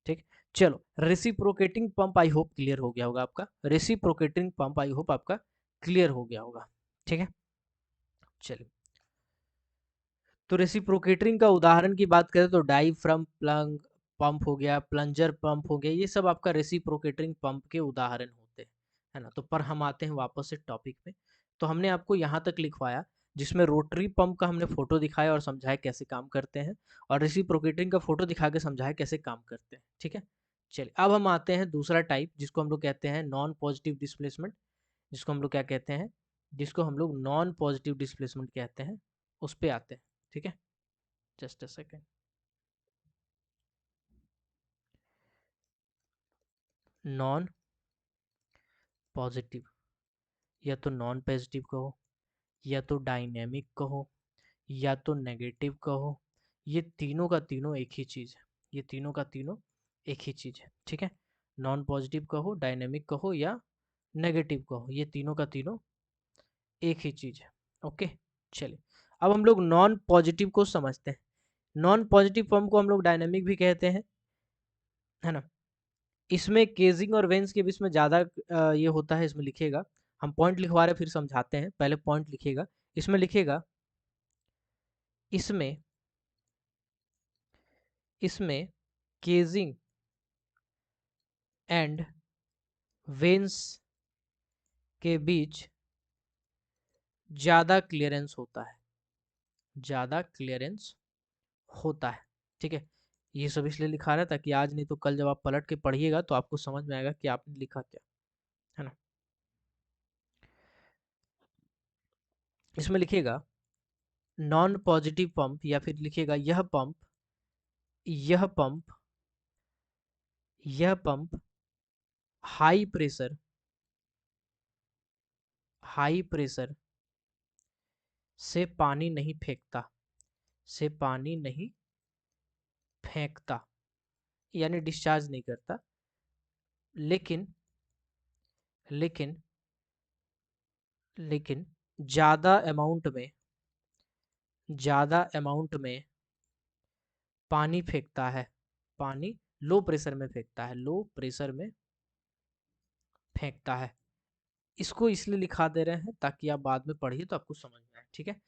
ठीक, चलो reciprocating pump I hope clear हो गया होगा आपका, रेसिप्रोकेटिंग पंप आई होप आपका क्लियर हो गया होगा। ठीक है, चलिए, तो रेसिप्रोकेटिंग का उदाहरण की बात करें तो डाईफ्रम प्लंग पंप हो गया, प्लंजर पंप हो गया, ये सब आपका रेसिप्रोकेटिंग पंप के उदाहरण होते हैं, है ना? तो पर हम आते हैं वापस से टॉपिक पे। तो हमने आपको यहाँ तक लिखवाया जिसमें रोटरी पंप का हमने फोटो दिखाया और समझाया कैसे काम करते हैं, और रेसिप्रोकेटिंग का फोटो दिखा के समझाया कैसे काम करते हैं। ठीक है, चलिए अब हम आते हैं दूसरा टाइप, जिसको हम लोग कहते हैं नॉन पॉजिटिव डिस्प्लेसमेंट। जिसको हम लोग क्या कहते हैं, जिसको हम लोग नॉन पॉजिटिव डिस्प्लेसमेंट कहते हैं, उस पे आते हैं। ठीक है, just a second. Non positive, या तो नॉन पॉजिटिव कहो, या तो डायनेमिक कहो, या तो नेगेटिव कहो, ये तीनों का तीनों एक ही चीज़ है। ये तीनों का तीनों एक ही चीज़ है। ठीक है, नॉन पॉजिटिव कहो, डायनेमिक कहो, या नेगेटिव कहो, ये तीनों का तीनों एक ही चीज़ है। ओके, चलिए अब हम लोग नॉन पॉजिटिव को समझते हैं। नॉन पॉजिटिव फॉर्म को हम लोग डायनेमिक भी कहते हैं, है ना। इसमें केजिंग और वेंस के बीच में ज़्यादा ये होता है। इसमें लिखेगा, हम पॉइंट लिखवा रहे हैं फिर समझाते हैं, पहले पॉइंट लिखिएगा। इसमें लिखेगा, इसमें इसमें केजिंग एंड वेंस के बीच ज़्यादा क्लियरेंस होता है, ज़्यादा क्लियरेंस होता है। ठीक है, ये सब इसलिए लिखा रहा है ताकि आज नहीं तो कल जब आप पलट के पढ़िएगा तो आपको समझ में आएगा कि आपने लिखा क्या, है ना। इसमें लिखिएगा नॉन पॉजिटिव पंप, या फिर लिखिएगा यह पंप यह पंप हाई प्रेशर से पानी नहीं फेंकता, से पानी नहीं फेंकता, यानी डिस्चार्ज नहीं करता, लेकिन लेकिन लेकिन ज़्यादा अमाउंट में पानी फेंकता है। पानी लो प्रेशर में फेंकता है, लो प्रेशर में फेंकता है। इसको इसलिए लिखा दे रहे हैं ताकि आप बाद में पढ़िए तो आपको समझ में आए। ठीक है,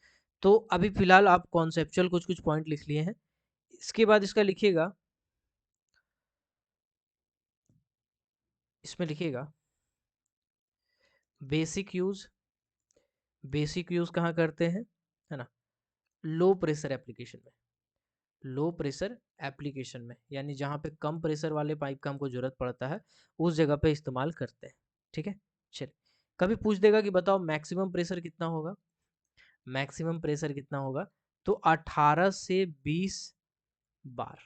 तो अभी फिलहाल आप कॉन्सेप्चुअल कुछ कुछ पॉइंट लिख लिए हैं। इसके बाद इसका लिखिएगा, इसमें लिखिएगा बेसिक यूज कहाँ करते हैं, है ना, लो प्रेशर एप्लीकेशन में। लो प्रेशर एप्लीकेशन में यानी जहाँ पे कम प्रेशर वाले पाइप का हमको जरूरत पड़ता है, उस जगह पे इस्तेमाल करते हैं। ठीक है, चलिए कभी पूछ देगा कि बताओ मैक्सिमम प्रेशर कितना होगा। मैक्सिमम प्रेशर कितना होगा, तो 18 से 20 बार,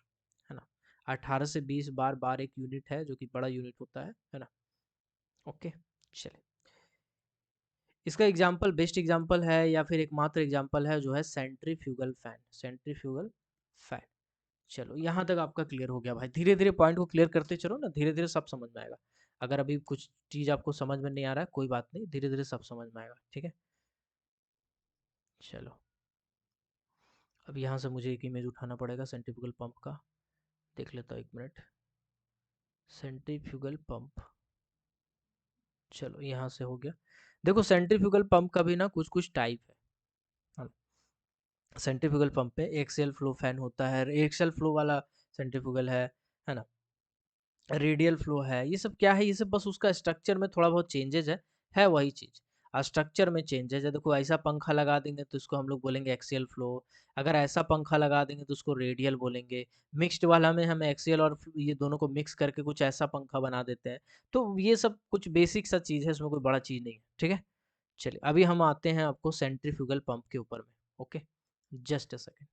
है ना। 18 से 20 बार, बार एक यूनिट है जो कि बड़ा यूनिट होता है ना। ओके, चलिए इसका एग्जाम्पल, बेस्ट एग्जाम्पल है या फिर एकमात्र एग्जाम्पल है जो है सेंट्रीफ्यूगल फैन। Centrifugal fan. चलो यहाँ तक आपका क्लियर हो गया भाई। धीरे धीरे पॉइंट को क्लियर करते चलो ना, धीरे धीरे सब समझ में आएगा। अगर अभी कुछ चीज़ आपको समझ में नहीं आ रहा है कोई बात नहीं, धीरे धीरे सब समझ में आएगा। ठीक है, चलो अब यहाँ से मुझे एक इमेज उठाना पड़ेगा सेंट्रीफ्यूगल पंप का, देख लेता हूँ 1 मिनट। सेंट्रीफ्यूगल पंप, चलो यहाँ से हो गया। देखो सेंट्रीफ्यूगल पंप का भी ना कुछ कुछ टाइप है। सेंट्रीफ्यूगल पंप पे एक्सियल फ्लो फैन होता है, एक्सियल फ्लो वाला सेंट्रीफ्यूगल है ना। रेडियल फ्लो है, ये सब क्या है, ये सब बस उसका स्ट्रक्चर में थोड़ा बहुत चेंजेज है वही चीज़। स्ट्रक्चर में चेंजेज है। देखो ऐसा पंखा लगा देंगे तो इसको हम लोग बोलेंगे एक्सियल फ्लो, अगर ऐसा पंखा लगा देंगे तो उसको रेडियल बोलेंगे। मिक्स्ड वाला में हम एक्सियल और ये दोनों को मिक्स करके कुछ ऐसा पंखा बना देते हैं। तो ये सब कुछ बेसिक सा चीज़ है, इसमें कोई बड़ा चीज़ नहीं है। ठीक है, चलिए अभी हम आते हैं आपको सेंट्रीफ्यूगल पंप के ऊपर में। Okay, just a second.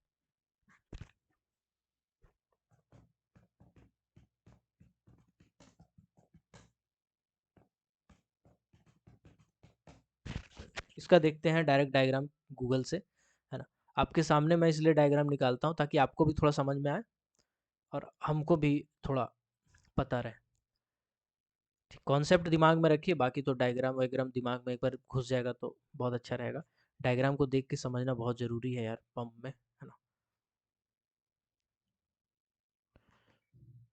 इसका देखते हैं डायरेक्ट डायग्राम गूगल से, है ना। आपके सामने मैं इसलिए डायग्राम निकालता हूँ ताकि आपको भी थोड़ा समझ में आए और हमको भी थोड़ा पता रहे। कॉन्सेप्ट दिमाग में रखिए, बाकी तो डायग्राम वायग्राम दिमाग में एक बार घुस जाएगा तो बहुत अच्छा रहेगा। डायग्राम को देख के समझना बहुत ज़रूरी है यार पंप में, है ना।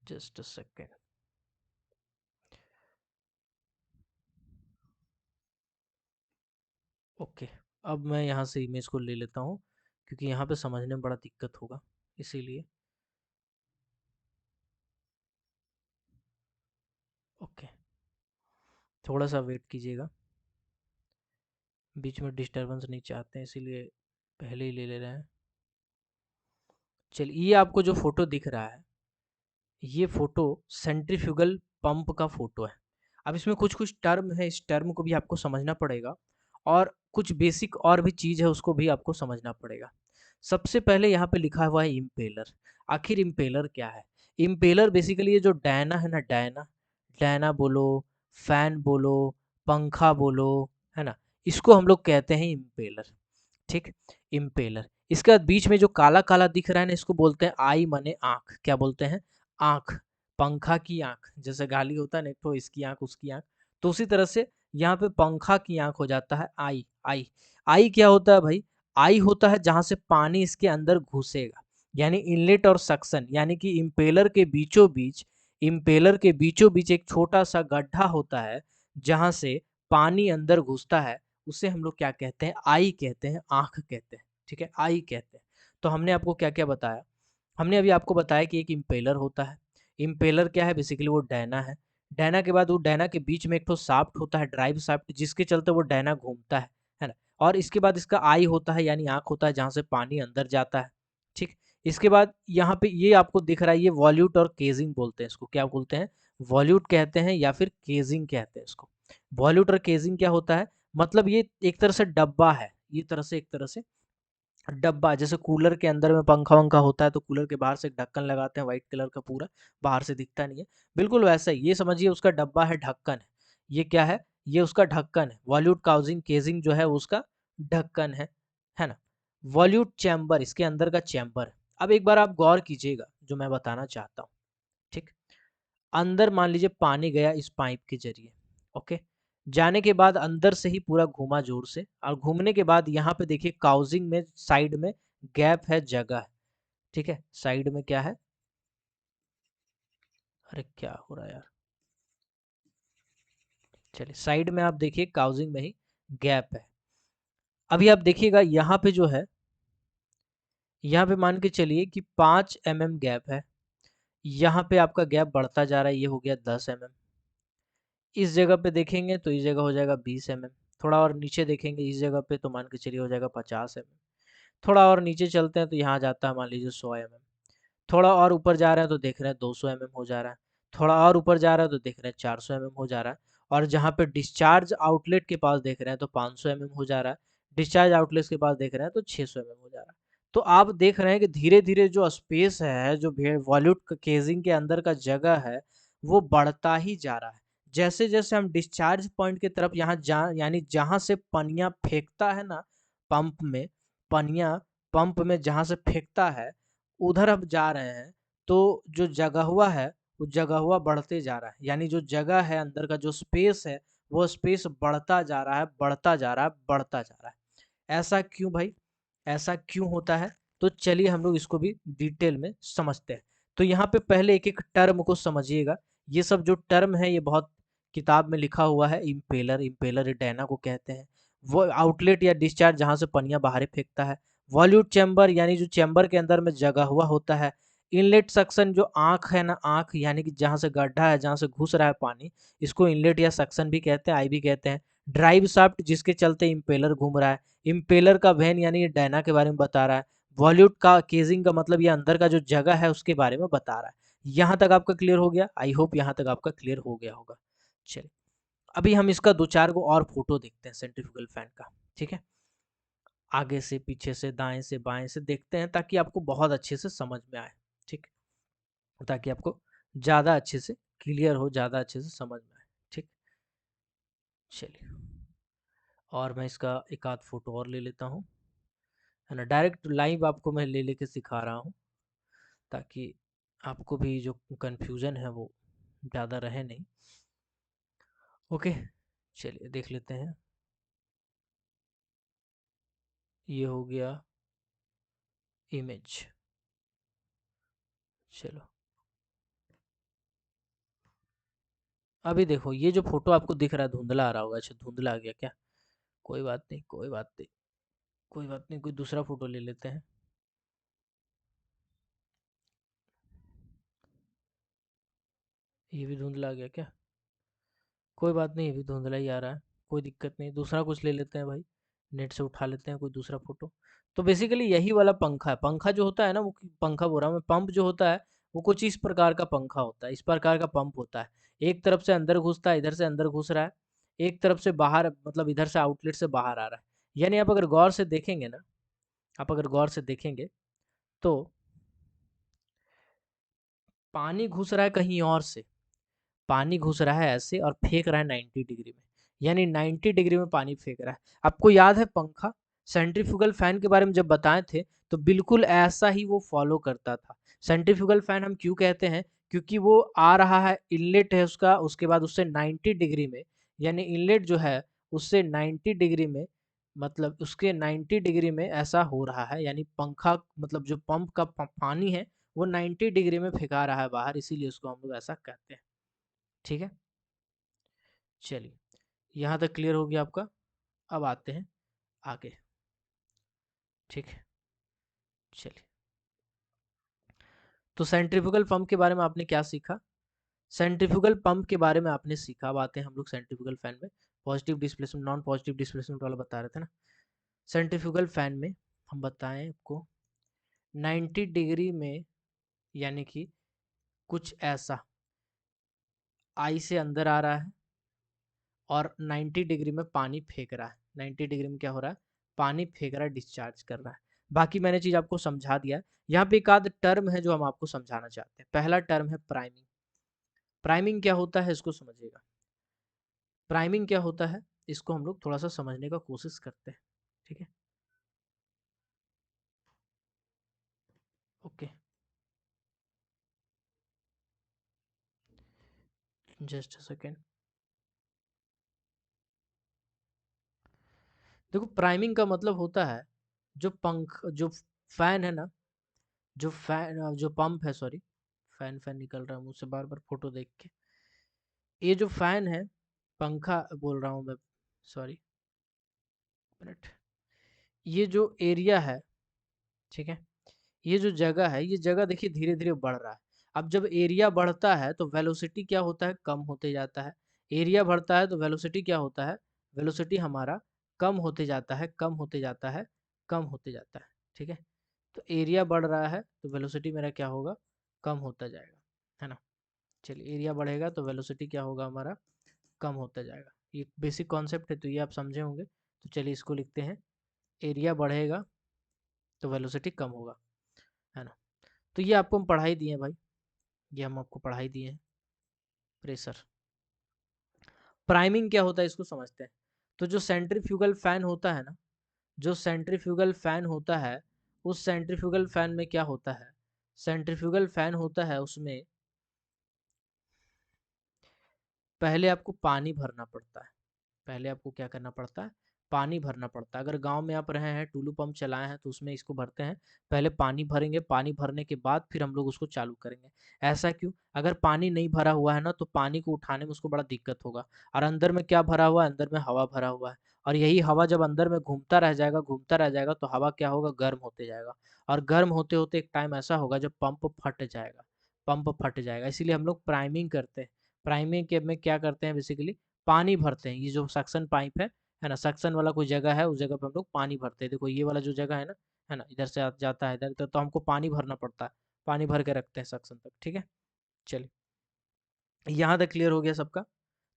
Just a second. ओके, अब मैं यहाँ से इमेज को ले लेता हूँ क्योंकि यहाँ पे समझने में बड़ा दिक्कत होगा, इसीलिए। ओके, थोड़ा सा वेट कीजिएगा, बीच में डिस्टरबेंस नहीं चाहते हैं इसीलिए पहले ही ले ले रहे हैं। चलिए ये आपको जो फोटो दिख रहा है, ये फोटो सेंट्रीफ्यूगल पंप का फोटो है। अब इसमें कुछ कुछ टर्म है, इस टर्म को भी आपको समझना पड़ेगा और कुछ बेसिक और भी चीज़ है उसको भी आपको समझना पड़ेगा। सबसे पहले यहाँ पे लिखा हुआ है इम्पेलर। आखिर इम्पेलर क्या है? इम्पेलर बेसिकली ये जो डायना है ना, डायना, डायना बोलो, फैन बोलो, पंखा बोलो, है ना, इसको हम लोग कहते हैं इम्पेलर। ठीक, इम्पेलर। इसके बाद बीच में जो काला काला दिख रहा है ना, इसको बोलते हैं आई माने आंख। क्या बोलते हैं? आंख। पंखा की आंख, जैसे गाली होता है ना, एक तो इसकी आंख उसकी आंख, तो उसी तरह से यहाँ पे पंखा की आंख हो जाता है आई। आई, आई क्या होता है भाई? आई होता है जहां से पानी इसके अंदर घुसेगा, यानी इनलेट और सक्शन, यानी कि इम्पेलर के बीचों बीच, इम्पेलर के बीचों बीच एक छोटा सा गड्ढा होता है जहां से पानी अंदर घुसता है, उसे हम लोग क्या कहते हैं? आई कहते हैं, आँख कहते हैं। ठीक है, आई कहते हैं। तो हमने आपको क्या-क्या बताया? हमने अभी आपको बताया कि एक इम्पेलर होता है। इम्पेलर क्या है? बेसिकली वो डायना है। डायना के बाद वो डायना के बीच में एक ठो शाफ्ट होता है, ड्राइव शाफ्ट, जिसके चलते वो डायना घूमता है ना? और इसके बाद इसका आई होता है, यानी आँख होता है जहाँ से पानी अंदर जाता है। ठीक? इसके बाद यहाँ पे ये आपको दिख रहा है, ये वॉल्यूट और केजिंग बोलते हैं इसको। क्या बोलते हैं? वॉल्यूट कहते हैं या फिर केजिंग कहते हैं इसको। वॉल्यूट और केजिंग क्या होता है? मतलब ये एक तरह से डब्बा है, ये तरह से एक तरह से डब्बा, जैसे कूलर के अंदर में पंखा वंखा होता है तो कूलर के बाहर से एक ढक्कन लगाते हैं व्हाइट कलर का, पूरा बाहर से दिखता नहीं है, बिल्कुल वैसा ही ये समझिए उसका डब्बा है, ढक्कन है। ये क्या है? ये उसका ढक्कन है। वॉल्यूट काउजिंग केजिंग जो है उसका ढक्कन है ना? वॉल्यूट चैम्बर इसके अंदर का चैम्बर है। अब एक बार आप गौर कीजिएगा जो मैं बताना चाहता हूँ। ठीक, अंदर मान लीजिए पानी गया इस पाइप के जरिए, ओके, जाने के बाद अंदर से ही पूरा घूमा जोर से, और घूमने के बाद यहाँ पे देखिए काउजिंग में साइड में गैप है, जगह है। ठीक है, साइड में क्या है? अरे क्या हो रहा है यार, चलिए साइड में आप देखिए काउजिंग में ही गैप है। अभी आप देखिएगा यहाँ पे जो है, यहाँ पे मान के चलिए कि 5 mm गैप है। यहाँ पे आपका गैप बढ़ता जा रहा है, ये हो गया 10 mm। इस जगह पे देखेंगे तो इस जगह हो जाएगा 20 mm। थोड़ा और नीचे देखेंगे इस जगह पे तो मान के चलिए हो जाएगा 50 mm। थोड़ा और नीचे चलते हैं तो यहाँ जाता है मान लीजिए 100 mm। थोड़ा और ऊपर जा रहे हैं तो देख रहे हैं 200 mm हो जा रहा है। थोड़ा और ऊपर जा रहा है तो देख रहे हैं 400 mm हो जा रहा है। और जहाँ पे डिस्चार्ज आउटलेट के पास देख रहे हैं तो 500 mm हो जा रहा है। डिस्चार्ज आउटलेट के पास देख रहे हैं तो 600 mm हो जा रहा है। तो आप देख रहे हैं कि धीरे धीरे जो स्पेस है, जो वॉल्यूट केजिंग के अंदर का जगह है, वो बढ़ता ही जा रहा है। जैसे जैसे हम डिस्चार्ज पॉइंट की तरफ यहाँ जा, यानी जहाँ से पनिया फेंकता है ना पंप में, पनिया पंप में जहाँ से फेंकता है उधर अब जा रहे हैं, तो जो जगह हुआ है वो जगह हुआ बढ़ते जा रहा है, यानी जो जगह है अंदर का जो स्पेस है वो स्पेस बढ़ता जा रहा है, बढ़ता जा रहा है, बढ़ता जा रहा है। ऐसा क्यों भाई? ऐसा क्यों होता है? तो चलिए हम लोग इसको भी डिटेल में समझते हैं। तो यहाँ पे पहले एक एक टर्म को समझिएगा। ये सब जो टर्म है ये बहुत किताब में लिखा हुआ है। इम्पेलर, इम्पेलर डैना को कहते हैं। वो आउटलेट या डिस्चार्ज जहाँ से पनिया बाहर फेंकता है। वॉल्यूट चैम्बर यानी जो चैम्बर के अंदर में जगा हुआ होता है। इनलेट सक्शन जो आँख है ना, आँख यानी कि जहाँ से गड्ढा है, जहाँ से घुस रहा है पानी, इसको इनलेट या सक्शन भी कहते हैं, आई भी कहते हैं। ड्राइव शाफ्ट जिसके चलते इम्पेलर घूम रहा है। इम्पेलर का वेन यानी ये डायना के बारे में बता रहा है। वॉल्यूट का केजिंग का मतलब ये अंदर का जो जगह है उसके बारे में बता रहा है। यहाँ तक आपका क्लियर हो गया? आई होप यहाँ तक आपका क्लियर हो गया होगा। चलिए अभी हम इसका दो चार को और फोटो देखते हैं सेंट्रीफ्यूगल फैन का। ठीक है, आगे से, पीछे से, दाएं से, बाएं से देखते हैं ताकि आपको बहुत अच्छे से समझ में आए। ठीक, ताकि आपको ज़्यादा अच्छे से क्लियर हो, ज़्यादा अच्छे से समझ में आए। ठीक, चलिए और मैं इसका एक आध फोटो और ले लेता हूँ, है ना। डायरेक्ट लाइव आपको मैं ले लेके सिखा रहा हूँ ताकि आपको भी जो कन्फ्यूज़न है वो ज़्यादा रहे नहीं। ओके, चलिए देख लेते हैं। ये हो गया इमेज। चलो अभी देखो ये जो फोटो आपको दिख रहा है धुंधला आ रहा होगा। अच्छा धुंधला आ गया क्या? कोई बात नहीं, कोई बात नहीं, कोई बात नहीं, कोई दूसरा फोटो ले लेते हैं। ये भी धुंधला आ गया क्या? कोई बात नहीं, ये भी धुंधला ही आ रहा है, कोई दिक्कत नहीं, दूसरा कुछ ले लेते हैं भाई। नेट से उठा लेते हैं कोई दूसरा फोटो। तो बेसिकली यही वाला पंखा है। पंखा जो होता है ना, वो पंखा बोल रहा हूँ मैं, पंप जो होता है वो कुछ इस प्रकार का पंखा होता है, इस प्रकार का पंप होता है। एक तरफ से अंदर घुसता है, इधर से अंदर घुस रहा है, एक तरफ से बाहर मतलब इधर से आउटलेट से बाहर आ रहा है। यानी आप अगर गौर से देखेंगे ना, आप अगर गौर से देखेंगे तो पानी घुस रहा है कहीं और से, पानी घुस रहा है ऐसे और फेंक रहा है 90 डिग्री में, यानी 90 डिग्री में पानी फेंक रहा है। आपको याद है पंखा सेंट्रीफ्यूगल फैन के बारे में जब बताए थे तो बिल्कुल ऐसा ही वो फॉलो करता था। सेंट्रीफ्यूगल फैन हम क्यों कहते हैं, क्योंकि वो आ रहा है, इनलेट है उसका, उसके बाद उससे 90 डिग्री में, यानी इनलेट जो है उससे 90 डिग्री में, मतलब उसके 90 डिग्री में ऐसा हो रहा है, यानी पंखा मतलब जो पंप का पानी है वो 90 डिग्री में फेंका रहा है बाहर, इसीलिए उसको हम लोग ऐसा कहते हैं। ठीक है, चलिए यहाँ तक क्लियर हो गया आपका। अब आते हैं आगे। ठीक है, चलिए। तो सेंट्रीफ्यूगल पंप के बारे में आपने क्या सीखा? सेंट्रीफ्यूगल पंप के बारे में आपने सीखा। अब आते हैं हम लोग सेंट्रीफ्यूगल फैन में। Positive displacement, non positive displacement वाला बता रहे थे ना। सेंट्रीफ्यूगल फैन में हम बताएं आपको 90 डिग्री में, यानी कि कुछ ऐसा आई से अंदर आ रहा है और 90 डिग्री में पानी फेंक रहा है। 90 डिग्री में क्या हो रहा है? पानी फेंक रहा है, डिस्चार्ज कर रहा है। बाकी मैंने चीज आपको समझा दिया है। यहाँ पे एक आध टर्म है जो हम आपको समझाना चाहते हैं। पहला टर्म है प्राइमिंग। प्राइमिंग क्या होता है इसको समझिएगा। प्राइमिंग क्या होता है इसको हम लोग थोड़ा सा समझने का कोशिश करते हैं। ठीक है, ओके, जस्ट अ सेकेंड। देखो प्राइमिंग का मतलब होता है जो पंख जो फैन है ना, जो फैन जो पंप है, सॉरी, फैन फैन निकल रहा है मुझसे बार बार फोटो देख के। ये जो फैन है, पंखा बोल रहा हूँ मैं, सॉरी, मिनट। ये जो एरिया है, ठीक है, ये जो जगह है, ये जगह देखिए धीरे धीरे बढ़ रहा है। अब जब एरिया बढ़ता है तो वेलोसिटी क्या होता है? कम होते जाता है। एरिया बढ़ता है तो वेलोसिटी क्या होता है? वेलोसिटी हमारा कम होते जाता है, कम होते जाता है, कम होते जाता है। ठीक है, तो एरिया बढ़ रहा है तो वेलोसिटी मेरा क्या होगा? कम होता जाएगा, है ना। चलिए, एरिया बढ़ेगा तो वेलोसिटी क्या होगा हमारा? कम होता जाएगा। ये बेसिक कॉन्सेप्ट है तो ये आप समझे होंगे। तो चलिए इसको लिखते हैं, एरिया बढ़ेगा तो वेलोसिटी कम होगा, है ना। तो ये आपको हम पढ़ाई दिए हैं भाई, ये हम आपको पढ़ाई दिए हैं। प्रेशर, प्राइमिंग क्या होता है इसको समझते हैं। तो जो सेंट्रीफ्यूगल फैन होता है ना, जो सेंट्रीफ्यूगल फैन होता है, उस सेंट्रीफ्यूगल फैन में क्या होता है? सेंट्रीफ्यूगल फैन होता है उसमें पहले आपको पानी भरना पड़ता है। पहले आपको क्या करना पड़ता है? पानी भरना पड़ता है। अगर गांव में आप रहे हैं, टुलू पंप चलाए हैं तो उसमें इसको भरते हैं। पहले पानी भरेंगे, पानी भरने के बाद फिर हम लोग उसको चालू करेंगे। ऐसा क्यों? अगर पानी नहीं भरा हुआ है ना तो पानी को उठाने में उसको बड़ा दिक्कत होगा। और अंदर में क्या भरा हुआ है? अंदर में हवा भरा हुआ है। और यही हवा जब अंदर में घूमता रह जाएगा, घूमता रह जाएगा, तो हवा क्या होगा? गर्म होते जाएगा। और गर्म होते होते एक टाइम ऐसा होगा जब पंप फट जाएगा। पंप फट जाएगा, इसीलिए हम लोग प्राइमिंग करते हैं। प्राइमिंग के में क्या करते हैं? बेसिकली पानी भरते हैं। ये जो सक्शन पाइप है ना, सक्शन वाला कोई जगह है, उस जगह पे हम लोग पानी भरते हैं। देखो ये वाला जो जगह है ना, इधर से जाता है इधर, तो हमको पानी भरना पड़ता है। पानी भर के रखते हैं सक्शन तक। ठीक है, चलिए यहाँ तक क्लियर हो गया सबका।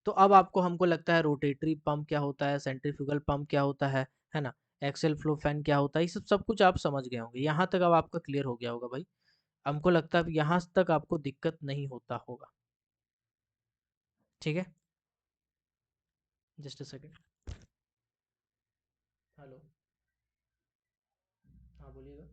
तो अब आपको हमको लगता है रोटेटरी पंप क्या होता है, सेंट्रीफ्यूगल पंप क्या होता है ना, एक्सेल फ्लो फैन क्या होता है, ये सब सब कुछ आप समझ गए होंगे। यहाँ तक अब आपका क्लियर हो गया होगा भाई। हमको लगता है अब यहाँ तक आपको दिक्कत नहीं होता होगा। ठीक है, जस्ट अ सेकेंड। हेलो, हाँ बोलिएगा।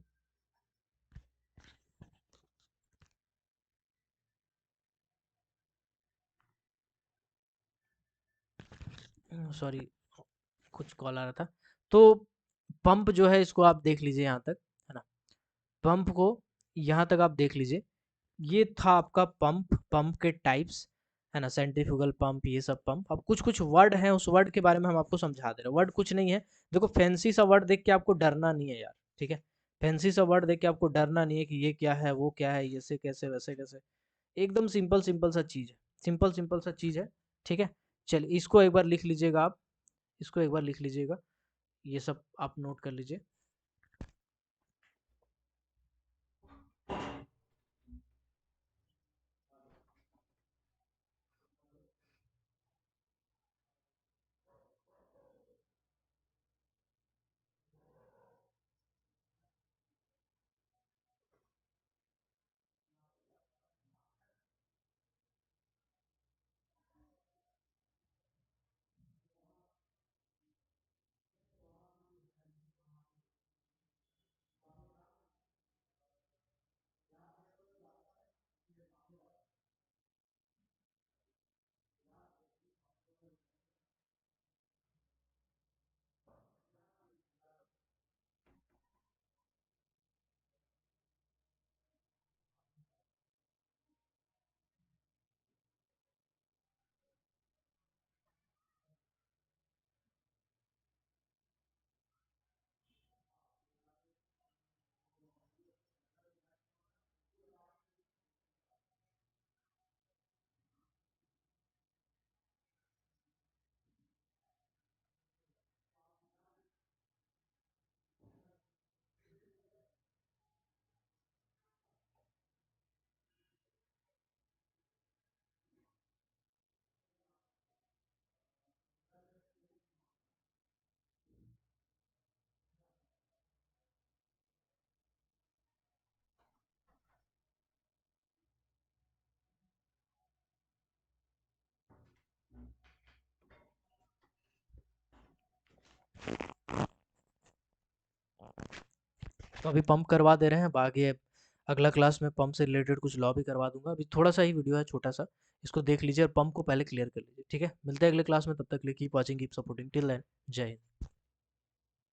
सॉरी, कुछ कॉल आ रहा था। तो पंप जो है इसको आप देख लीजिए यहाँ तक, है ना। पंप को यहाँ तक आप देख लीजिए। ये था आपका पंप, पंप के टाइप्स, है ना, सेंट्रीफ्यूगल पंप, ये सब पंप। अब कुछ कुछ वर्ड हैं, उस वर्ड के बारे में हम आपको समझा दे रहे हैं। वर्ड कुछ नहीं है, देखो फैंसी सा वर्ड देख के आपको डरना नहीं है यार। ठीक है, फैंसी सा वर्ड देख के आपको डरना नहीं है कि ये क्या है, वो क्या है, ये से कैसे, वैसे कैसे। एकदम सिंपल सिंपल सा चीज है, सिंपल सिंपल सा चीज है। ठीक है, चलिए इसको एक बार लिख लीजिएगा आप, इसको एक बार लिख लीजिएगा, ये सब आप नोट कर लीजिए। तो अभी पंप करवा दे रहे हैं, अब आगे अगला क्लास में पंप से रिलेटेड कुछ लॉ भी करवा दूंगा। अभी थोड़ा सा ही वीडियो है, छोटा सा, इसको देख लीजिए और पंप को पहले क्लियर कर लीजिए। ठीक है, मिलते हैं अगले क्लास में, तब तक के लिए keep watching, keep supporting, till then जय हिंद।